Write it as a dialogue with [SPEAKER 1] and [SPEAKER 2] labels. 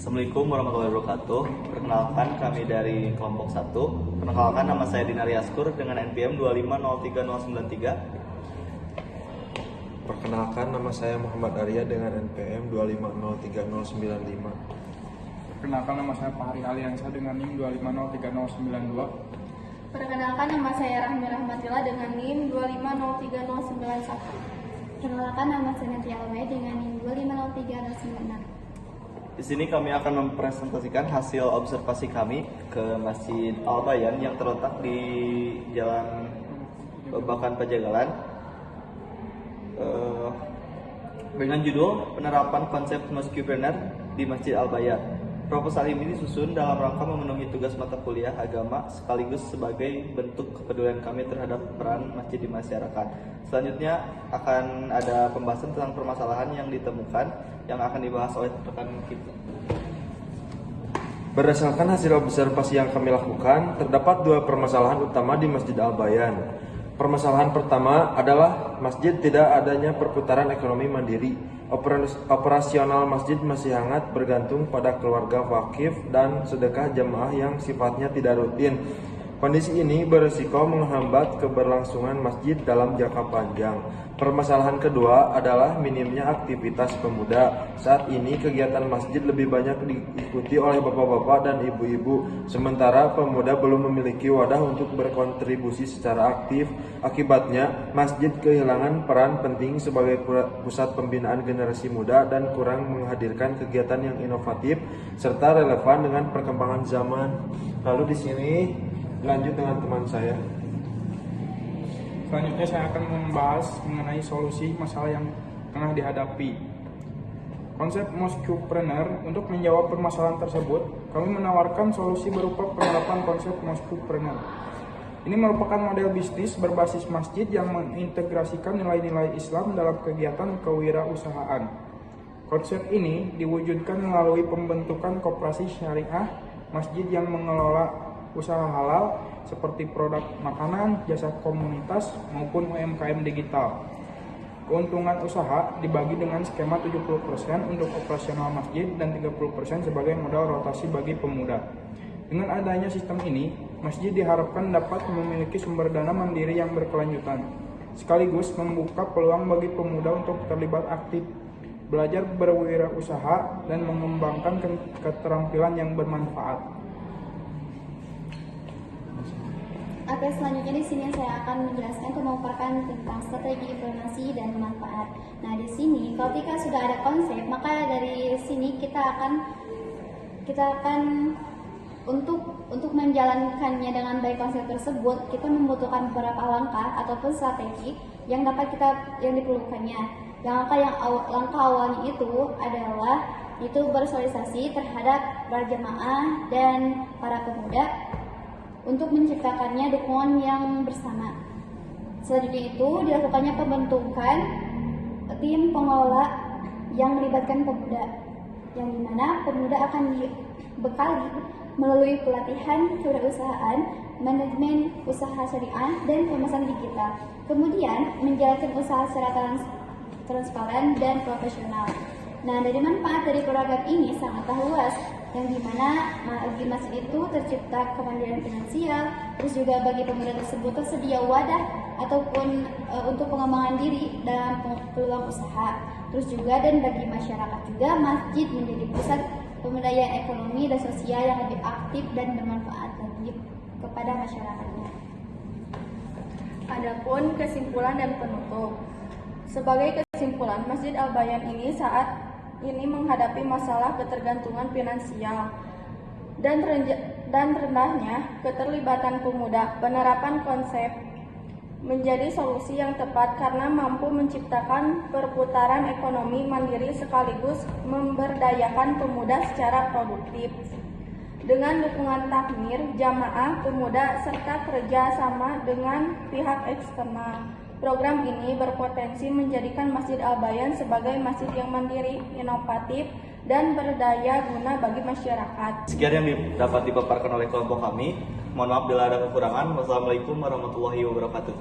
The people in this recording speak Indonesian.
[SPEAKER 1] Assalamualaikum warahmatullahi wabarakatuh. Perkenalkan kami dari kelompok 1. Perkenalkan nama saya Dinar Yaskur dengan NPM 2503093.
[SPEAKER 2] Perkenalkan nama saya Muhammad Arya dengan NPM 2503095.
[SPEAKER 3] Perkenalkan nama saya Fahri Aliansa dengan NIM 2503092.
[SPEAKER 4] Perkenalkan nama saya Rahmi Rahmatilla dengan NIM 2503091. Perkenalkan nama saya Natia Almay dengan NIM 2503096.
[SPEAKER 1] Di sini kami akan mempresentasikan hasil observasi kami ke Masjid Al-Bayan yang terletak di Jalan Babakan Pajagalan dengan judul Penerapan Konsep Moskipreneur di Masjid Al-Bayan. Proposal ini disusun dalam rangka memenuhi tugas mata kuliah agama sekaligus sebagai bentuk kepedulian kami terhadap peran masjid di masyarakat. Selanjutnya akan ada pembahasan tentang permasalahan yang ditemukan yang akan dibahas oleh rekan kita.
[SPEAKER 2] Berdasarkan hasil observasi yang kami lakukan, terdapat dua permasalahan utama di Masjid Al-Bayan. Permasalahan pertama adalah masjid tidak adanya perputaran ekonomi mandiri. Operasional masjid masih hangat bergantung pada keluarga wakif dan sedekah jamaah yang sifatnya tidak rutin. Kondisi ini berisiko menghambat keberlangsungan masjid dalam jangka panjang. Permasalahan kedua adalah minimnya aktivitas pemuda. Saat ini kegiatan masjid lebih banyak diikuti oleh bapak-bapak dan ibu-ibu, sementara pemuda belum memiliki wadah untuk berkontribusi secara aktif. Akibatnya, masjid kehilangan peran penting sebagai pusat pembinaan generasi muda dan kurang menghadirkan kegiatan yang inovatif serta relevan dengan perkembangan zaman. Lalu di sini lanjut dengan teman saya.
[SPEAKER 3] Selanjutnya saya akan membahas mengenai solusi masalah yang tengah dihadapi. Konsep Moskipreneur. Untuk menjawab permasalahan tersebut, kami menawarkan solusi berupa penerapan konsep Moskipreneur. Ini merupakan model bisnis berbasis masjid yang mengintegrasikan nilai-nilai Islam dalam kegiatan kewirausahaan. Konsep ini diwujudkan melalui pembentukan koperasi syariah masjid yang mengelola usaha halal seperti produk makanan, jasa komunitas, maupun UMKM digital. Keuntungan usaha dibagi dengan skema 70% untuk operasional masjid dan 30% sebagai modal rotasi bagi pemuda. Dengan adanya sistem ini, masjid diharapkan dapat memiliki sumber dana mandiri yang berkelanjutan, sekaligus membuka peluang bagi pemuda untuk terlibat aktif, belajar berwirausaha, dan mengembangkan keterampilan yang bermanfaat.
[SPEAKER 4] Oke, selanjutnya di sini saya akan menjelaskan atau memaparkan tentang strategi informasi dan manfaat. Nah, di sini ketika sudah ada konsep, maka dari sini kita akan untuk menjalankannya dengan baik konsep tersebut, kita membutuhkan beberapa langkah ataupun strategi yang diperlukannya. Langkah awalnya itu adalah bersosialisasi terhadap para jemaah dan para pemuda untuk menciptakannya dukungan yang bersama. Selanjutnya itu dilakukannya pembentukan tim pengelola yang melibatkan pemuda, yang dimana pemuda akan dibekali melalui pelatihan kewirausahaan, manajemen usaha syariah, dan pemasaran digital. Kemudian menjalankan usaha secara transparan dan profesional. Nah, dari manfaat dari program ini sangatlah luas, yang dimana bagi masjid itu tercipta kemandirian finansial, terus juga bagi pemuda tersebut tersedia wadah ataupun untuk pengembangan diri dalam peluang usaha. Terus juga dan bagi masyarakat juga masjid menjadi pusat pemberdayaan ekonomi dan sosial yang lebih aktif dan bermanfaat bagi kepada masyarakatnya.
[SPEAKER 5] Adapun kesimpulan dan penutup. Sebagai kesimpulan, Masjid Al-Bayan ini saat ini menghadapi masalah ketergantungan finansial dan rendahnya keterlibatan pemuda. Penerapan konsep menjadi solusi yang tepat karena mampu menciptakan perputaran ekonomi mandiri sekaligus memberdayakan pemuda secara produktif. Dengan dukungan takmir, jamaah, pemuda, serta kerja sama dengan pihak eksternal, program ini berpotensi menjadikan Masjid Al-Bayan sebagai masjid yang mandiri, inovatif, dan berdaya guna bagi masyarakat.
[SPEAKER 1] Sekian yang dapat dipaparkan oleh kelompok kami. Mohon maaf bila ada kekurangan. Wassalamualaikum warahmatullahi wabarakatuh.